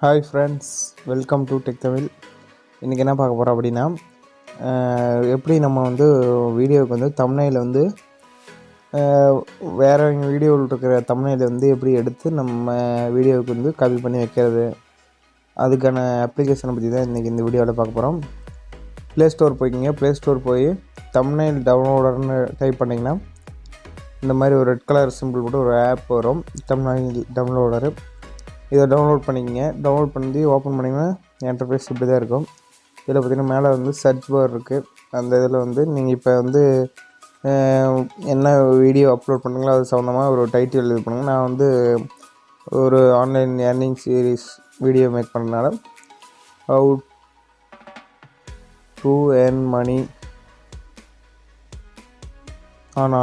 Hi friends, welcome to tech Tamil. இன்றைக்கி என்ன பார்க்க போகிறோம் அப்படின்னா, எப்படி நம்ம வந்து வீடியோவுக்கு வந்து தம்ப்நெயில் வந்து வேறு வீடியோவில் இருக்கிற தம்ப்நெயிலை வந்து எப்படி எடுத்து நம்ம வீடியோவுக்கு வந்து காப்பி பண்ணி வைக்கிறது, அதுக்கான அப்ளிகேஷனை பற்றி தான் இன்றைக்கி இந்த வீடியோவில் பார்க்க போகிறோம். ப்ளே ஸ்டோர் போய்க்கிங்க. ப்ளே ஸ்டோர் போய் தம்ப்நெயில் டவுன்லோடர்னு டைப் பண்ணிங்கன்னா இந்த மாதிரி ஒரு ரெட் கலர் சிம்பிள் போட்டு ஒரு ஆப் வரும், தம்ப்நெயில் டவுன்லோடரு. இதை டவுன்லோட் பண்ணிக்கங்க. டவுன்லோட் பண்ணி ஓப்பன் பண்ணிங்கன்னா இன்டர்ஃபேஸ் இப்படி தான் இருக்கும். இதில் பார்த்திங்கன்னா மேலே வந்து சர்ச் பார் இருக்குது. அந்த இதில் வந்து நீங்கள் இப்போ வந்து என்ன வீடியோ அப்லோட் பண்ணுங்களோ அது சம்மந்தமாக ஒரு டைட்டில் இது பண்ணுங்கள். நான் வந்து ஒரு online earning series video make பண்ணனால ஹவு டு ஏர்ன் மணி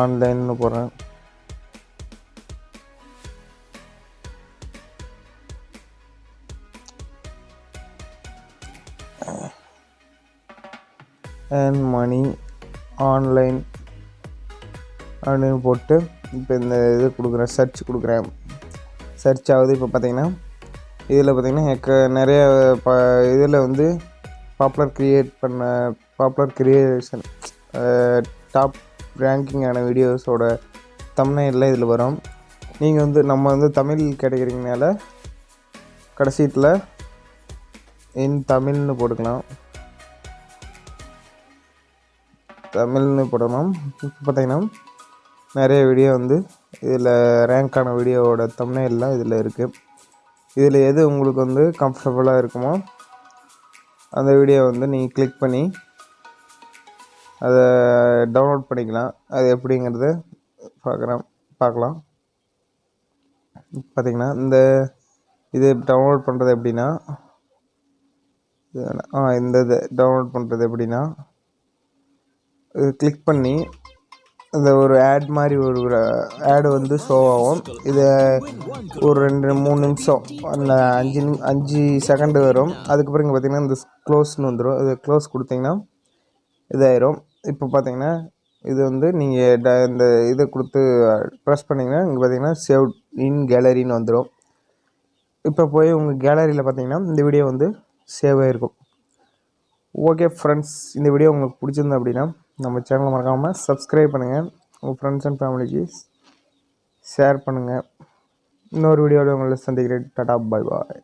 ஆன்லைன்னு போடுறேன். ஏர்ன் மணி ஆன்லைன் அப்படின்னு போட்டு இப்போ இந்த இது கொடுக்குறேன், சர்ச் கொடுக்குறேன். சர்ச் ஆகுது. இப்போ பார்த்திங்கன்னா இதில் பார்த்திங்கன்னா நிறைய இதில் வந்து பாப்புலர் கிரியேஷன் டாப் ரேங்கிங்கான வீடியோஸோட தம்ப்நெயில்லாம் இதில் வரும். நீங்கள் வந்து நம்ம வந்து தமிழ் கேட்டகரிங்கனால கடைசியில் இன் தமிழ்னு போட்டுக்கலாம். தமிழ்னு போடணும். இப்போ பார்த்திங்கன்னா நிறைய வீடியோ வந்து இதில் ரேங்கான வீடியோவோட தம்ப்நெயில்லாம் இதில் இருக்குது. இதில் எது உங்களுக்கு வந்து கம்ஃபர்டபுளாக இருக்குமோ அந்த வீடியோ வந்து நீங்கள் கிளிக் பண்ணி அதை டவுன்லோட் பண்ணிக்கலாம். அது எப்படிங்கிறத பார்க்கலாம். பார்த்திங்கன்னா இது டவுன்லோட் பண்ணுறது எப்படின்னா, இந்த இது டவுன்லோட் பண்ணுறது எப்படின்னா, இது கிளிக் பண்ணி இந்த ஒரு ஆட் மாதிரி ஒரு ஆடு வந்து ஷோ ஆகும். இதை ஒரு 2-3 நிமிஷம் அந்த 5 செகண்டு வரும். அதுக்கப்புறம் இங்கே பார்த்திங்கன்னா இந்த க்ளோஸ்னு வந்துடும். இது க்ளோஸ் கொடுத்திங்கன்னா இதாயிரும். இப்போ பார்த்திங்கன்னா இது வந்து நீங்கள் இந்த இதை கொடுத்து ப்ரெஸ் பண்ணிங்கன்னா இங்கே பார்த்திங்கன்னா சேவ் இன் கேலரின்னு வந்துடும். இப்போ போய் உங்கள் கேலரியில் பார்த்திங்கன்னா இந்த வீடியோ வந்து சேவ் ஆகிருக்கும். ஓகே ஃப்ரெண்ட்ஸ், இந்த வீடியோ உங்களுக்கு பிடிச்சிருந்தா அப்படின்னா நம்ம சேனலை மறக்காமல் சப்ஸ்கிரைப் பண்ணுங்கள். உங்கள் ஃப்ரெண்ட்ஸ் அண்ட் ஃபேமிலிக்கு ஷேர் பண்ணுங்கள். இன்னொரு வீடியோவில் உங்களை சந்திக்கிறேன். டாடா, பாய் பாய்.